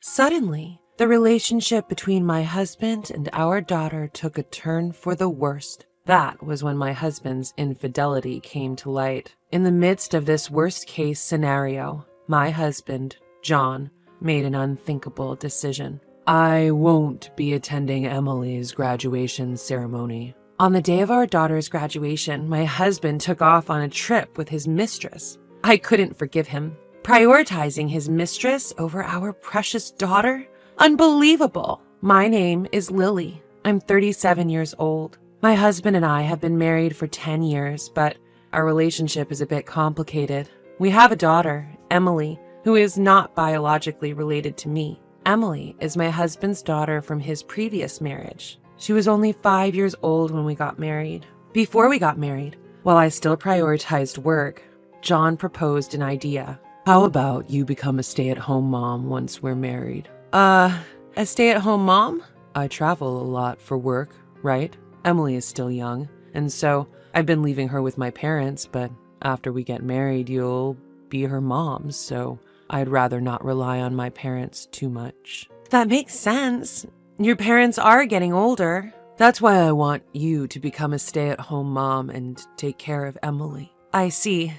Suddenly, the relationship between my husband and our daughter took a turn for the worst. That was when my husband's infidelity came to light. In the midst of this worst-case scenario, my husband, John, made an unthinkable decision. I won't be attending Emily's graduation ceremony. On the day of our daughter's graduation, my husband took off on a trip with his mistress. I couldn't forgive him. Prioritizing his mistress over our precious daughter? Unbelievable! My name is Lily. I'm 37 years old. My husband and I have been married for 10 years, but our relationship is a bit complicated. We have a daughter, Emily, who is not biologically related to me. Emily is my husband's daughter from his previous marriage. She was only 5 years old when we got married. Before we got married, while I still prioritized work, John proposed an idea. How about you become a stay-at-home mom once we're married? A stay-at-home mom? I travel a lot for work, right? Emily is still young, and so I've been leaving her with my parents, but after we get married, you'll be her mom, so I'd rather not rely on my parents too much. That makes sense. Your parents are getting older. That's why I want you to become a stay-at-home mom and take care of Emily. I see.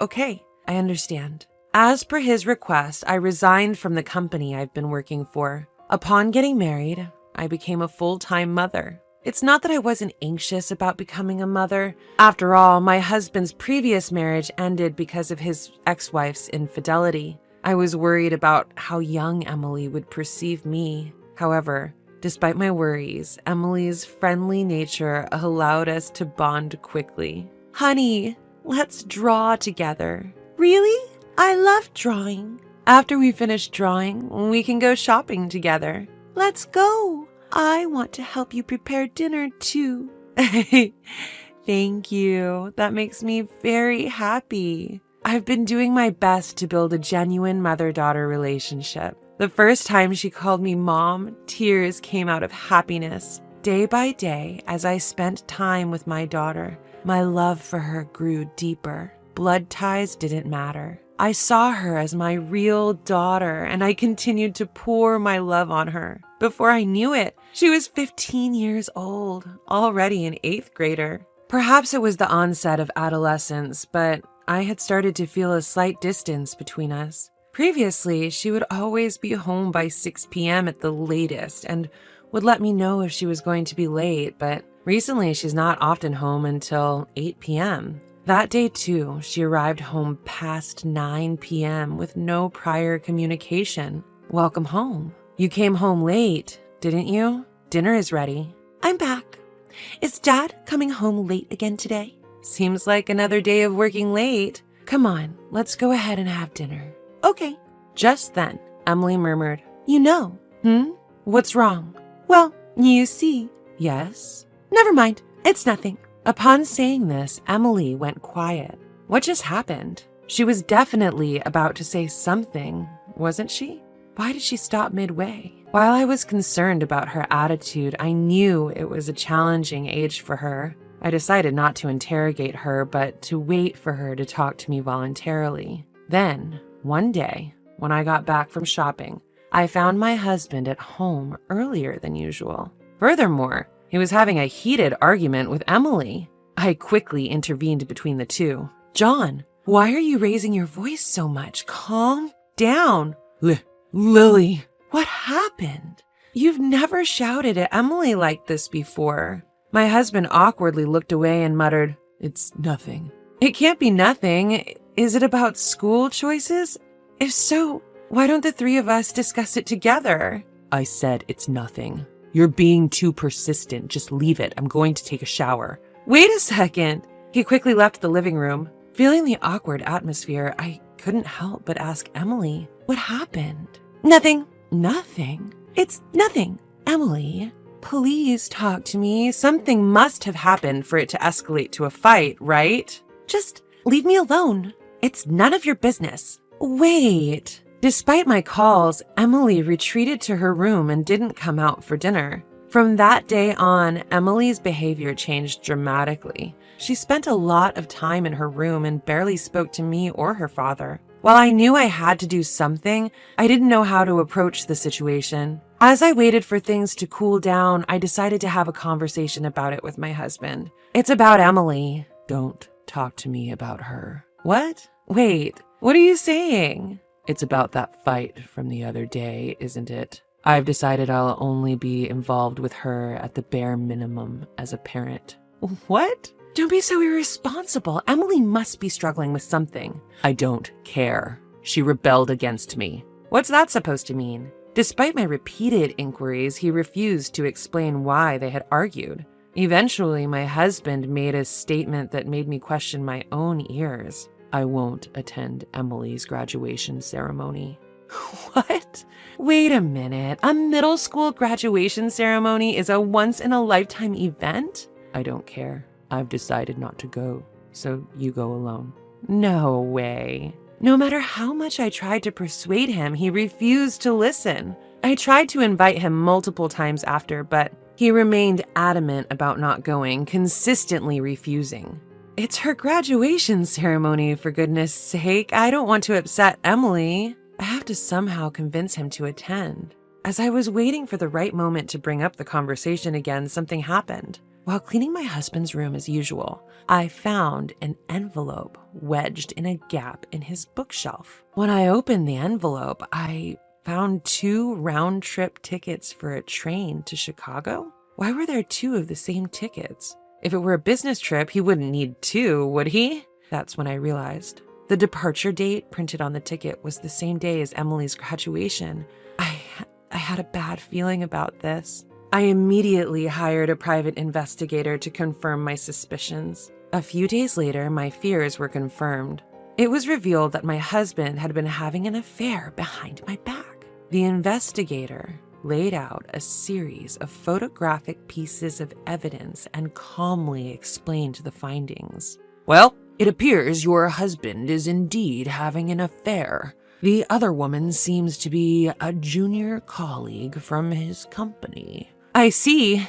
Okay, I understand. As per his request, I resigned from the company I've been working for. Upon getting married, I became a full-time mother. It's not that I wasn't anxious about becoming a mother. After all, my husband's previous marriage ended because of his ex-wife's infidelity. I was worried about how young Emily would perceive me. However, despite my worries, Emily's friendly nature allowed us to bond quickly. Honey, let's draw together. Really? I love drawing. After we finish drawing, we can go shopping together. Let's go. I want to help you prepare dinner too. Thank you. That makes me very happy. I've been doing my best to build a genuine mother-daughter relationship. The first time she called me mom, tears came out of happiness. Day by day, as I spent time with my daughter, my love for her grew deeper. Blood ties didn't matter. I saw her as my real daughter, and I continued to pour my love on her. Before I knew it, she was 15 years old, already an 8th grader. Perhaps it was the onset of adolescence, but I had started to feel a slight distance between us. Previously, she would always be home by 6 p.m. at the latest and would let me know if she was going to be late, but recently she's not often home until 8 p.m. That day, too, she arrived home past 9 p.m. with no prior communication. Welcome home. You came home late, didn't you? Dinner is ready. I'm back. Is Dad coming home late again today? Seems like another day of working late. Come on, let's go ahead and have dinner. Okay. Just then, Emily murmured, You know. What's wrong? Well, you see. Yes? Never mind. It's nothing. Upon saying this, Emily went quiet. What just happened? She was definitely about to say something, wasn't she? Why did she stop midway? While I was concerned about her attitude, I knew it was a challenging age for her. I decided not to interrogate her, but to wait for her to talk to me voluntarily. Then, one day, when I got back from shopping, I found my husband at home earlier than usual. Furthermore, he was having a heated argument with Emily. I quickly intervened between the two. John, why are you raising your voice so much? Calm down. Lily, what happened? You've never shouted at Emily like this before. My husband awkwardly looked away and muttered, It's nothing. It can't be nothing. Is it about school choices? If so, why don't the three of us discuss it together? I said it's nothing. You're being too persistent. Just leave it. I'm going to take a shower. Wait a second. He quickly left the living room. Feeling the awkward atmosphere, I couldn't help but ask Emily, what happened? Nothing. Nothing? It's nothing. Emily, please talk to me. Something must have happened for it to escalate to a fight, right? Just leave me alone. It's none of your business. Wait. Despite my calls, Emily retreated to her room and didn't come out for dinner. From that day on, Emily's behavior changed dramatically. She spent a lot of time in her room and barely spoke to me or her father. While I knew I had to do something, I didn't know how to approach the situation. As I waited for things to cool down, I decided to have a conversation about it with my husband. It's about Emily. Don't talk to me about her. What? Wait, what are you saying? It's about that fight from the other day, isn't it? I've decided I'll only be involved with her at the bare minimum as a parent. What? Don't be so irresponsible. Emily must be struggling with something. I don't care. She rebelled against me. What's that supposed to mean? Despite my repeated inquiries, he refused to explain why they had argued. Eventually, my husband made a statement that made me question my own ears. I won't attend Emily's graduation ceremony. What? Wait a minute. A middle school graduation ceremony is a once-in-a-lifetime event? I don't care. I've decided not to go, so you go alone. No way. No matter how much I tried to persuade him, he refused to listen. I tried to invite him multiple times after, but he remained adamant about not going, consistently refusing. It's her graduation ceremony, for goodness sake. I don't want to upset Emily. I have to somehow convince him to attend. As I was waiting for the right moment to bring up the conversation again, something happened. While cleaning my husband's room as usual, I found an envelope wedged in a gap in his bookshelf. When I opened the envelope, I found 2 round-trip tickets for a train to Chicago. Why were there 2 of the same tickets? If it were a business trip, he wouldn't need 2, would he? That's when I realized. The departure date printed on the ticket was the same day as Emily's graduation. I had a bad feeling about this. I immediately hired a private investigator to confirm my suspicions. A few days later, my fears were confirmed. It was revealed that my husband had been having an affair behind my back. The investigator laid out a series of photographic pieces of evidence and calmly explained the findings. Well, it appears your husband is indeed having an affair. The other woman seems to be a junior colleague from his company. I see.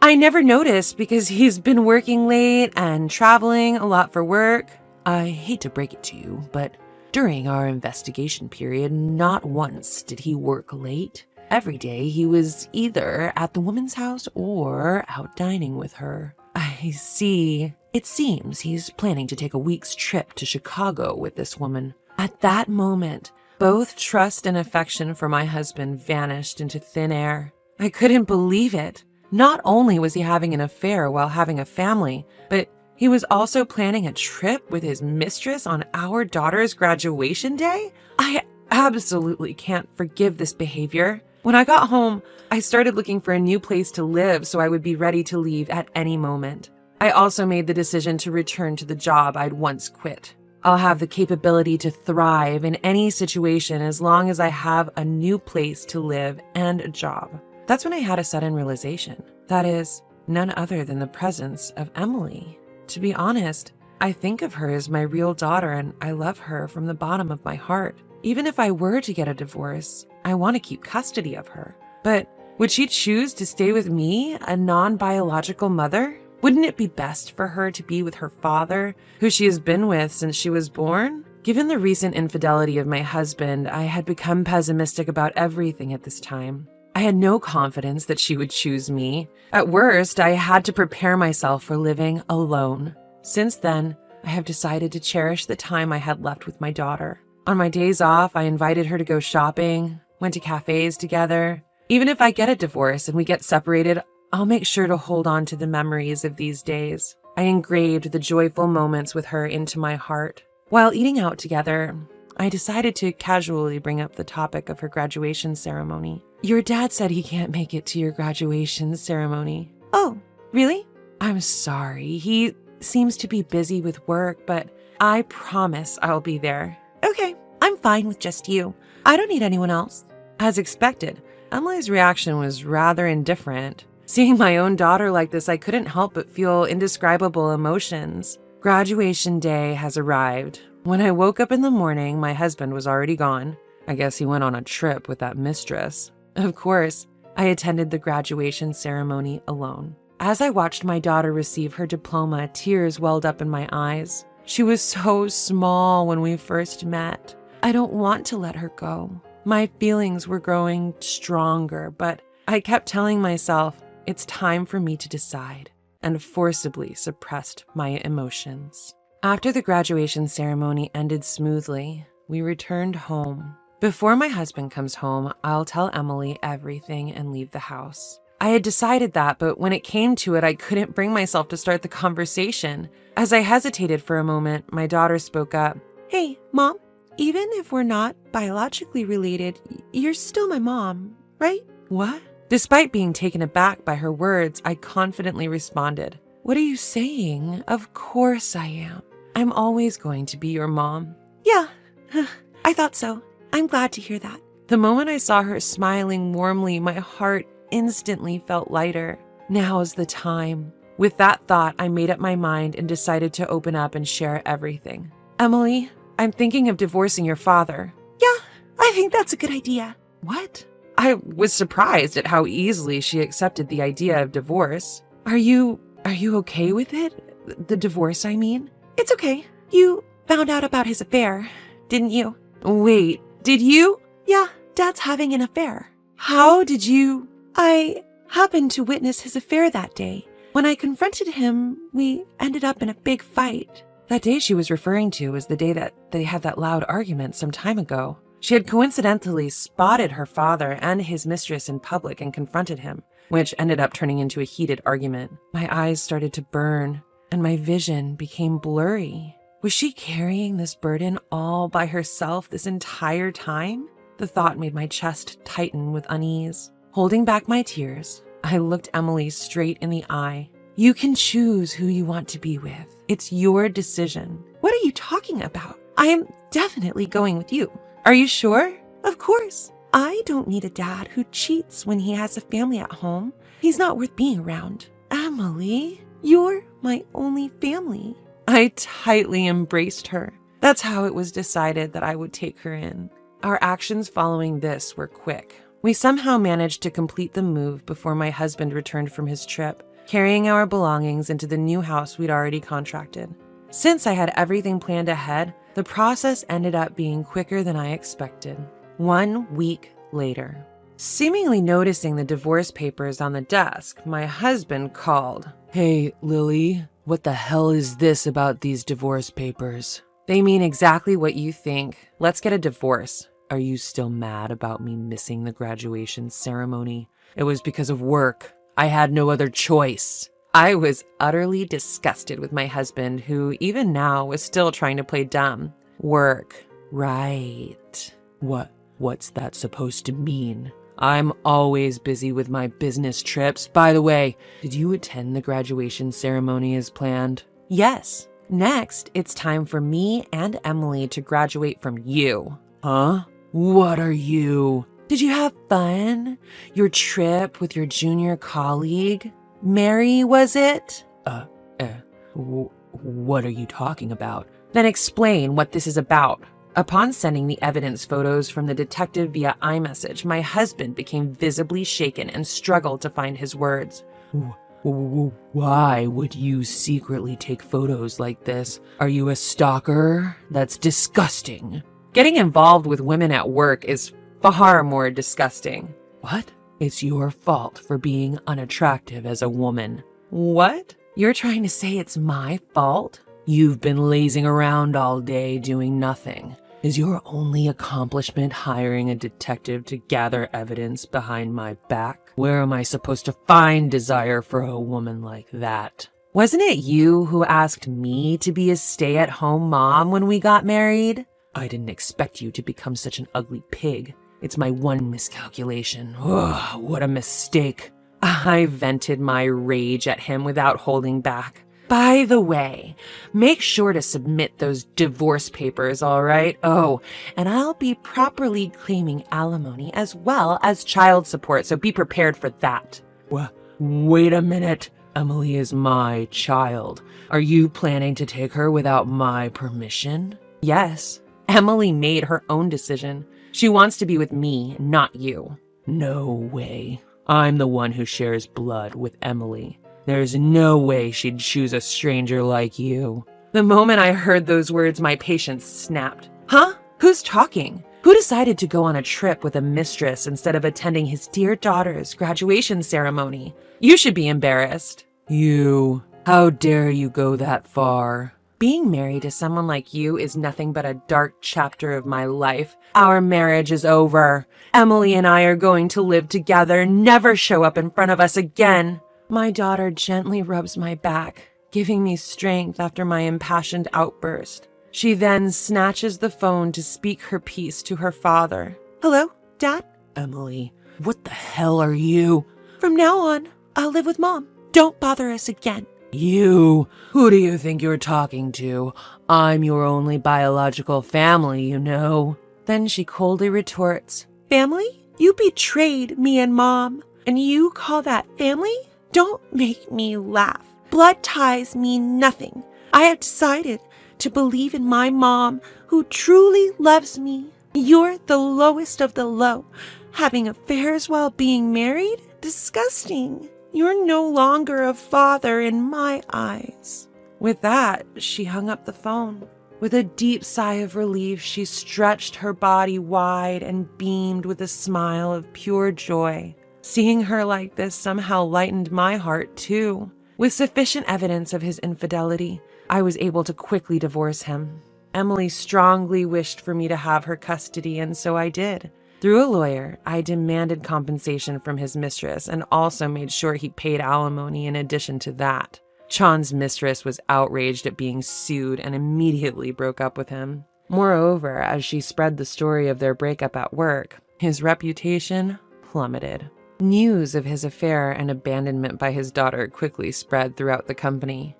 I never noticed because he's been working late and traveling a lot for work. I hate to break it to you, but during our investigation period, not once did he work late. Every day he was either at the woman's house or out dining with her. I see. It seems he's planning to take a week's trip to Chicago with this woman. At that moment, both trust and affection for my husband vanished into thin air. I couldn't believe it. Not only was he having an affair while having a family, but he was also planning a trip with his mistress on our daughter's graduation day? I absolutely can't forgive this behavior. When I got home, I started looking for a new place to live so I would be ready to leave at any moment. I also made the decision to return to the job I'd once quit. I'll have the capability to thrive in any situation as long as I have a new place to live and a job. That's when I had a sudden realization. That is, none other than the presence of Emily. To be honest, I think of her as my real daughter and I love her from the bottom of my heart. Even if I were to get a divorce, I want to keep custody of her. But would she choose to stay with me, a non-biological mother? Wouldn't it be best for her to be with her father, who she has been with since she was born? Given the recent infidelity of my husband, I had become pessimistic about everything at this time. I had no confidence that she would choose me. At worst, I had to prepare myself for living alone. Since then, I have decided to cherish the time I had left with my daughter. On my days off, I invited her to go shopping, went to cafes together. Even if I get a divorce and we get separated, I'll make sure to hold on to the memories of these days. I engraved the joyful moments with her into my heart. While eating out together, I decided to casually bring up the topic of her graduation ceremony. Your dad said he can't make it to your graduation ceremony. Oh, really? I'm sorry. He seems to be busy with work, but I promise I'll be there. Okay, I'm fine with just you. I don't need anyone else. As expected, Emily's reaction was rather indifferent. Seeing my own daughter like this, I couldn't help but feel indescribable emotions. Graduation day has arrived. When I woke up in the morning, my husband was already gone. I guess he went on a trip with that mistress. Of course, I attended the graduation ceremony alone. As I watched my daughter receive her diploma, tears welled up in my eyes. She was so small when we first met. I don't want to let her go. My feelings were growing stronger, but I kept telling myself it's time for me to decide, and forcibly suppressed my emotions. After the graduation ceremony ended smoothly, we returned home. Before my husband comes home, I'll tell Emily everything and leave the house. I had decided that, but when it came to it, I couldn't bring myself to start the conversation. As I hesitated for a moment, my daughter spoke up. Hey, Mom, even if we're not biologically related, you're still my mom, right? What? Despite being taken aback by her words, I confidently responded, What are you saying? Of course I am. I'm always going to be your mom. Yeah, I thought so. I'm glad to hear that. The moment I saw her smiling warmly, my heart instantly felt lighter. Now's the time. With that thought, I made up my mind and decided to open up and share everything. Emily, I'm thinking of divorcing your father. Yeah, I think that's a good idea. What? I was surprised at how easily she accepted the idea of divorce. Are you okay with it? The divorce, I mean? It's okay. You found out about his affair, didn't you? Wait, did you? Yeah, Dad's having an affair. How did you? I happened to witness his affair that day. When I confronted him, we ended up in a big fight. That day she was referring to was the day that they had that loud argument some time ago. She had coincidentally spotted her father and his mistress in public and confronted him, which ended up turning into a heated argument. My eyes started to burn, and my vision became blurry. Was she carrying this burden all by herself this entire time? The thought made my chest tighten with unease. Holding back my tears, I looked Emily straight in the eye. You can choose who you want to be with. It's your decision. What are you talking about? I am definitely going with you. Are you sure? Of course. I don't need a dad who cheats when he has a family at home. He's not worth being around. Emily, you're my only family. I tightly embraced her. That's how it was decided that I would take her in. Our actions following this were quick. We somehow managed to complete the move before my husband returned from his trip, carrying our belongings into the new house we'd already contracted. Since I had everything planned ahead, the process ended up being quicker than I expected. 1 week later, seemingly noticing the divorce papers on the desk, my husband called. Hey, Lily, what the hell is this about these divorce papers? They mean exactly what you think. Let's get a divorce. Are you still mad about me missing the graduation ceremony? It was because of work. I had no other choice. I was utterly disgusted with my husband, who even now was still trying to play dumb. Work. Right. What's that supposed to mean? I'm always busy with my business trips. By the way, did you attend the graduation ceremony as planned? Yes. Next, it's time for me and Emily to graduate from you. Huh? What are you? Did you have fun? Your trip with your junior colleague? Mary, was it? What are you talking about? Then explain what this is about. Upon sending the evidence photos from the detective via iMessage, my husband became visibly shaken and struggled to find his words. Why would you secretly take photos like this? Are you a stalker? That's disgusting. Getting involved with women at work is far more disgusting. What? It's your fault for being unattractive as a woman. What? You're trying to say it's my fault? You've been lazing around all day doing nothing. Is your only accomplishment hiring a detective to gather evidence behind my back? Where am I supposed to find desire for a woman like that? Wasn't it you who asked me to be a stay-at-home mom when we got married? I didn't expect you to become such an ugly pig. It's my one miscalculation. Ugh, what a mistake. I vented my rage at him without holding back. By the way, make sure to submit those divorce papers, all right? Oh, and I'll be properly claiming alimony as well as child support, so be prepared for that. Wait a minute. Emily is my child. Are you planning to take her without my permission? Yes. Emily made her own decision. She wants to be with me, not you. No way. I'm the one who shares blood with Emily. There's no way she'd choose a stranger like you. The moment I heard those words, my patience snapped. Huh? Who's talking? Who decided to go on a trip with a mistress instead of attending his dear daughter's graduation ceremony? You should be embarrassed. You, how dare you go that far? Being married to someone like you is nothing but a dark chapter of my life. Our marriage is over. Emily and I are going to live together, never show up in front of us again. My daughter gently rubs my back, giving me strength after my impassioned outburst. She then snatches the phone to speak her piece to her father. Hello, Dad? Emily, what the hell are you? From now on, I'll live with Mom. Don't bother us again. You, who do you think you're talking to? I'm your only biological family, you know. Then she coldly retorts, Family? You betrayed me and Mom, and you call that family? Don't make me laugh. Blood ties mean nothing. I have decided to believe in my mom, who truly loves me. You're the lowest of the low. Having affairs while being married? Disgusting. You're no longer a father in my eyes. With that, she hung up the phone. With a deep sigh of relief, she stretched her body wide and beamed with a smile of pure joy. Seeing her like this somehow lightened my heart, too. With sufficient evidence of his infidelity, I was able to quickly divorce him. Emily strongly wished for me to have her custody, and so I did. Through a lawyer, I demanded compensation from his mistress and also made sure he paid alimony in addition to that. Chan's mistress was outraged at being sued and immediately broke up with him. Moreover, as she spread the story of their breakup at work, his reputation plummeted. News of his affair and abandonment by his daughter quickly spread throughout the company.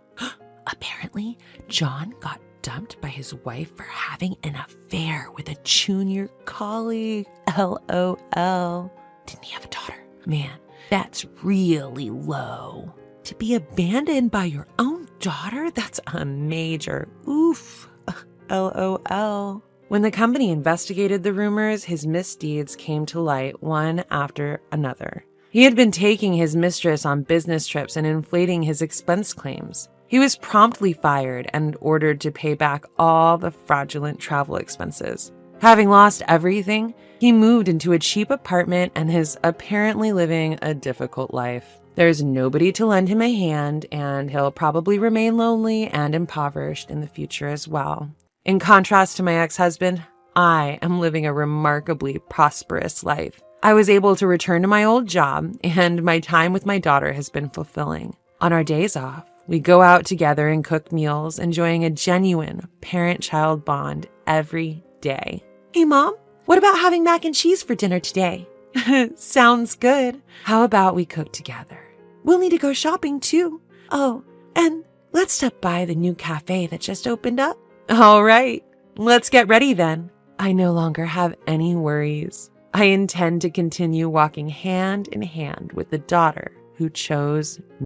Apparently, John got dumped by his wife for having an affair with a junior colleague. LOL. Didn't he have a daughter? Man, that's really low. To be abandoned by your own daughter? That's a major oof. LOL. When the company investigated the rumors, his misdeeds came to light one after another. He had been taking his mistress on business trips and inflating his expense claims. He was promptly fired and ordered to pay back all the fraudulent travel expenses. Having lost everything, he moved into a cheap apartment and is apparently living a difficult life. There's nobody to lend him a hand, and he'll probably remain lonely and impoverished in the future as well. In contrast to my ex-husband, I am living a remarkably prosperous life. I was able to return to my old job, and my time with my daughter has been fulfilling. On our days off, we go out together and cook meals, enjoying a genuine parent-child bond every day. Hey, Mom, what about having mac and cheese for dinner today? Sounds good. How about we cook together? We'll need to go shopping, too. Oh, and let's stop by the new cafe that just opened up. All right, let's get ready then. I no longer have any worries. I intend to continue walking hand in hand with the daughter who chose me.